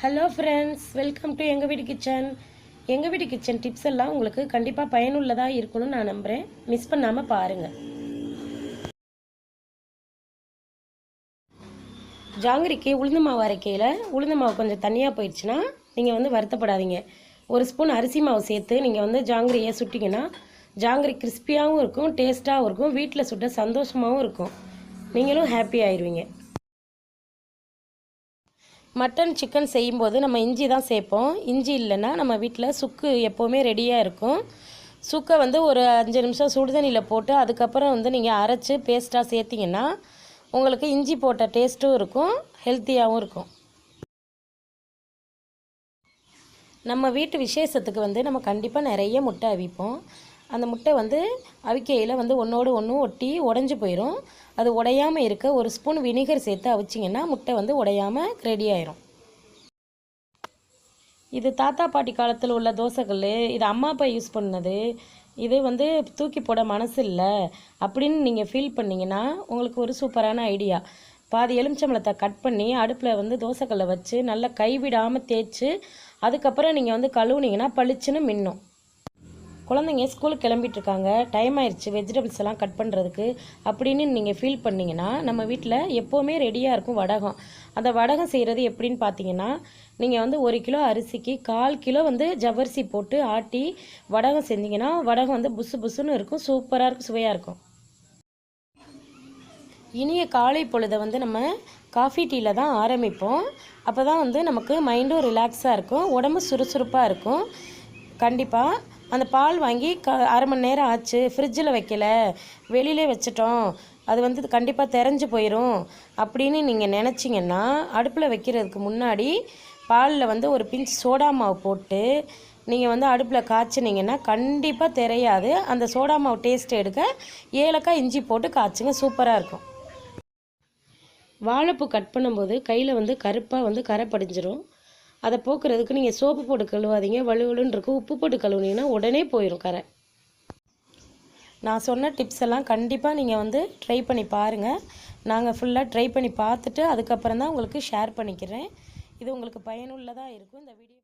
Hello friends, welcome to எங்கள் வீட்டு kitchen. எங்கள் வீட்டு கிச்சன் டிப்ஸ் எல்லாம் உங்களுக்கு கண்டிப்பாக பயனுள்ளதாக இருக்கணும்னு நான் நம்புகிறேன். மிஸ் பண்ணாமல் பாருங்கள். ஜாங்கிரிக்கு உளுந்து மாவு அரைக்கையில் உளுந்து மாவு கொஞ்சம் தனியாக போயிடுச்சுன்னா நீங்கள் வருத்தப்படாதீங்க. ஒரு ஸ்பூன் அரிசி மாவு சேர்த்து நீங்கள் ஜாங்கிரியை சுட்டிங்கன்னா ஜாங்கிரி கிறிஸ்பியாகவும் இருக்கும், டேஸ்ட்டாகவும் இருக்கும், வீட்டில் சுட்ட சந்தோஷமாகவும் இருக்கும். நீங்களும் ஹாப்பி ஆயிடுவீங்க. மட்டன் சிக்கன் செய்யும்போது நம்ம இஞ்சி தான் சேர்ப்போம். இஞ்சி இல்லைன்னா நம்ம வீட்டில் சுக்கு எப்போவுமே ரெடியாக இருக்கும். சுக்கை ஒரு 5 நிமிஷம் சுடுதண்ணியில் போட்டு அதுக்கப்புறம் நீங்கள் அரைச்சி பேஸ்ட்டாக சேர்த்திங்கன்னா உங்களுக்கு இஞ்சி போட்ட டேஸ்ட்டும் இருக்கும், ஹெல்த்தியாகவும் இருக்கும். நம்ம வீட்டு விசேஷத்துக்கு நம்ம கண்டிப்பாக நிறைய முட்டை அவிப்போம். அந்த முட்டை அவிக்கையில் ஒன்றோடு ஒன்று ஒட்டி உடஞ்சி போயிடும். அது உடையாமல் இருக்க ஒரு ஸ்பூன் வினிகர் சேர்த்து அவிச்சிங்கன்னா முட்டை உடையாமல் ரெடி ஆயிரும். இது தாத்தா பாட்டி காலத்தில் உள்ள தோசைக்கல். இது அம்மா அப்பா யூஸ் பண்ணது. இது தூக்கி போட மனசு இல்லை அப்படின்னு நீங்கள் ஃபீல் பண்ணிங்கன்னா உங்களுக்கு ஒரு சூப்பரான ஐடியா. பாதி எலுமிச்சம்பழத்தை கட் பண்ணி அடுப்பில் தோசைக்கல்லை வச்சு நல்லா கைவிடாமல் தேய்ச்சி அதுக்கப்புறம் நீங்கள் கழுவுனீங்கன்னா பளிச்சுன்னு மின்னும். குழந்தைங்க ஸ்கூலுக்கு கிளம்பிட்டுருக்காங்க, டைம் ஆயிடுச்சு வெஜிடபிள்ஸ் எல்லாம் கட் பண்ணுறதுக்கு அப்படின்னு நீங்கள் ஃபீல் பண்ணிங்கன்னா நம்ம வீட்டில் எப்போவுமே ரெடியாக இருக்கும் வடகம். அந்த வடகம் செய்கிறது எப்படின்னு பார்த்தீங்கன்னா நீங்கள் 1 கிலோ அரிசிக்கு 1/4 கிலோ ஜவ்வரிசி போட்டு ஆட்டி வடகம் செஞ்சிங்கன்னா வடகம் புசு புசுன்னு இருக்கும், சூப்பராக இருக்கும், சுவையாக இருக்கும். இனிய காலை பொழுதை நம்ம காஃபி டீயில் தான் ஆரம்பிப்போம். அப்போ தான் நமக்கு மைண்டும் ரிலாக்ஸாக இருக்கும், உடம்பு சுறுசுறுப்பாக இருக்கும். கண்டிப்பாக அந்த பால் வாங்கி அரை மணி நேரம் ஆச்சு, ஃப்ரிட்ஜில் வைக்கல, வெளியிலே வச்சிட்டோம், அது கண்டிப்பாக தெரிஞ்சு போயிடும் அப்படின்னு நீங்கள் நினச்சிங்கன்னா அடுப்பில் வைக்கிறதுக்கு முன்னாடி பாலில் ஒரு பிஞ்ச் சோடா மாவு போட்டு நீங்கள் அடுப்பில் காய்ச்சினீங்கன்னா கண்டிப்பாக தெரியாது. அந்த சோடா மாவு டேஸ்ட் எடுக்க ஏலக்காய் இஞ்சி போட்டு காய்ச்சுங்க, சூப்பராக இருக்கும். வாழைப்பூ கட் பண்ணும்போது கையில் கருப்பாக கரை படிஞ்சிரும். அதை போக்குறதுக்கு நீங்கள் சோப்பு போட்டு கழுவாதீங்க, வலுவலுன்னு இருக்கும். உப்பு போட்டு கழுவுனீங்கன்னா உடனே போயிடும் கரை. நான் சொன்ன டிப்ஸ் எல்லாம் கண்டிப்பாக நீங்கள் ட்ரை பண்ணி பாருங்கள். நாங்கள் ஃபுல்லாக ட்ரை பண்ணி பார்த்துட்டு அதுக்கப்புறம் தான் உங்களுக்கு ஷேர் பண்ணிக்கிறேன். இது உங்களுக்கு பயனுள்ளதாக இருக்கும். இந்த வீடியோ